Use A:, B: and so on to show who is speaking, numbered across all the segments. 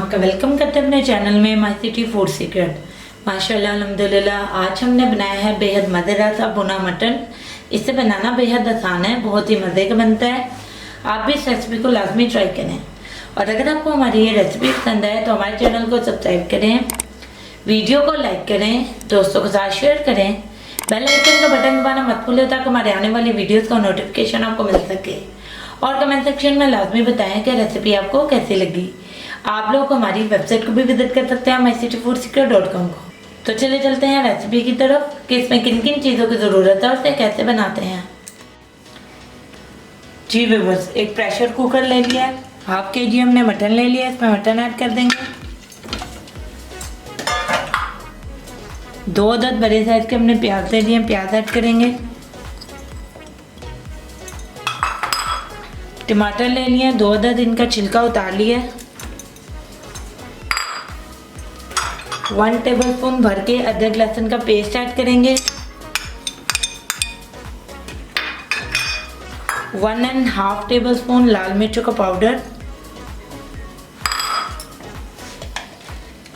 A: आपका वेलकम करते हैं अपने चैनल में माई सिटी फूड सीक्रेट। माशाल्लाह अल्हम्दुलिल्लाह आज हमने बनाया है बेहद मज़ेदार सा भुना मटन। इसे बनाना बेहद आसान है, बहुत ही मज़े का बनता है। आप भी इस रेसिपी को लाजमी ट्राई करें और अगर आपको हमारी ये रेसिपी पसंद आए तो हमारे चैनल को सब्सक्राइब करें, वीडियो को लाइक करें, दोस्तों के साथ शेयर करें, बेल आइकन का बटन दबाना मत भूलें ताकि हमारे आने वाली वीडियोस का नोटिफिकेशन आपको मिल सके। और कमेंट सेक्शन में लाजमी बताएं कि रेसिपी आपको कैसी लगी। आप लोग हमारी वेबसाइट को भी विजिट कर सकते हैं mycityfoodsecret.com को। तो चले चलते हैं रेसिपी की तरफ कि इसमें किन किन चीज़ों की ज़रूरत है और उसे कैसे बनाते हैं। जी व्यूअर्स, एक प्रेशर कुकर ले लिया है, हाफ केजी हमने मटन ले लिया है। इसमें मटन ऐड कर देंगे। 2 अदद बड़े साइज के हमने प्याज ले लिए, प्याज ऐड करेंगे। टमाटर ले लिए 2 अदद, इनका छिलका उतार लिया। 1 टेबलस्पून भर के अदरक लहसुन का पेस्ट ऐड करेंगे। 1.5 टेबलस्पून लाल मिर्चों का पाउडर,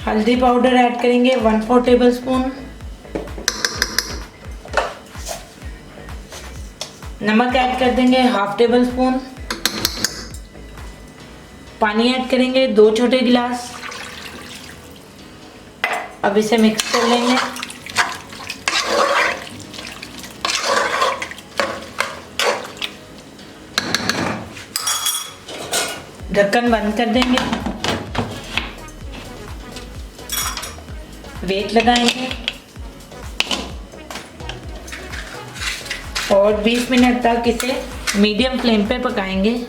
A: हल्दी पाउडर ऐड करेंगे 1/4 टेबलस्पून, नमक ऐड कर देंगे 1/2 टेबलस्पून, पानी ऐड करेंगे 2 छोटे गिलास। अब इसे मिक्स कर लेंगे। ढक्कन बंद कर देंगे, वेट लगाएंगे और 20 मिनट तक इसे मीडियम फ्लेम पे पकाएंगे।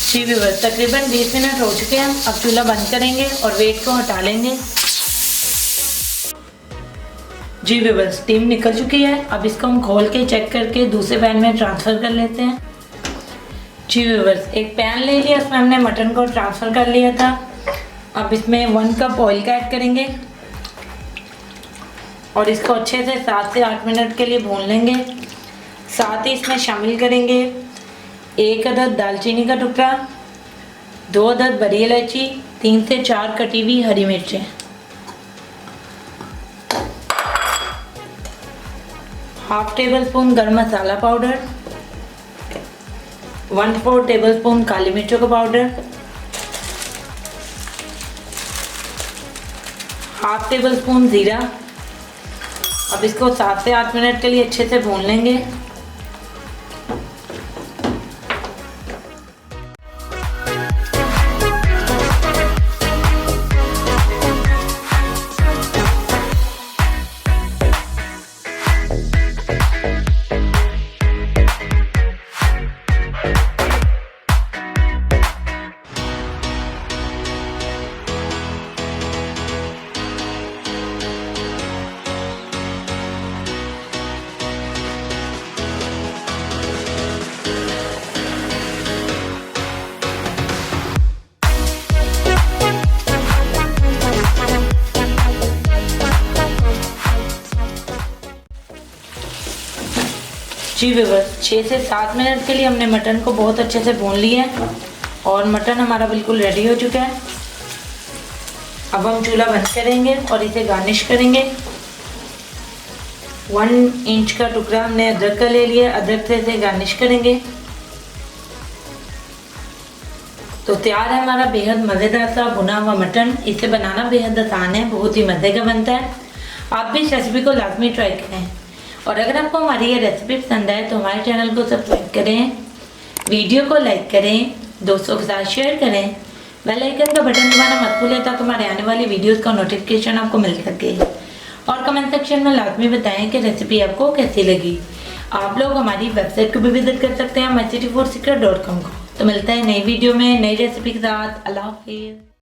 A: जी व्यूअर्स, तकरीबन 20 मिनट हो चुके हैं। अब चूल्हा बंद करेंगे और वेट को हटा लेंगे। जी व्यूअर्स, स्टीम निकल चुकी है। अब इसको हम खोल के चेक करके दूसरे पैन में ट्रांसफ़र कर लेते हैं। जी व्यूअर्स, एक पैन ले लिया, उसमें हमने मटन को ट्रांसफ़र कर लिया था। अब इसमें 1 कप ऑयल का ऐड करेंगे और इसको अच्छे से 7 से 8 मिनट के लिए भून लेंगे। साथ ही इसमें शामिल करेंगे 1 अदद दालचीनी का टुकड़ा, 2 अदद बड़ी इलायची, 3 से 4 कटी हुई हरी मिर्चें, हाफ टेबलस्पून गरम मसाला पाउडर, 1/4 टेबलस्पून काली मिर्चों का पाउडर, हाफ टेबलस्पून ज़ीरा। अब इसको 7 से 8 मिनट के लिए अच्छे से भून लेंगे। जी व्यूअर्स, 6 से 7 मिनट के लिए हमने मटन को बहुत अच्छे से भून लिया है और मटन हमारा बिल्कुल रेडी हो चुका है। अब हम चूल्हा बंद करेंगे और इसे गार्निश करेंगे। 1 इंच का टुकड़ा हमने अदरक का ले लिया, अदरक से इसे गार्निश करेंगे। तो तैयार है हमारा बेहद मज़ेदार सा भुना हुआ मटन। इसे बनाना बेहद आसान है, बहुत ही मज़े का बनता है। आप भी इस रेसिपी को लाजमी ट्राई करें और अगर आपको हमारी ये रेसिपी पसंद आए तो हमारे चैनल को सब्सक्राइब करें, वीडियो को लाइक करें, दोस्तों के साथ शेयर करें, बेल आइकन का बटन दबाना मत भूलें ताकि हमारे आने वाली वीडियोस का नोटिफिकेशन आपको मिल सके। और कमेंट सेक्शन में लाजमी बताएं कि रेसिपी आपको कैसी लगी। आप लोग हमारी वेबसाइट को भी विजिट कर सकते हैं mycityfoodsecret.com को। तो मिलता है नई वीडियो में नई रेसिपी के साथ। अल्लाह हाफिज़।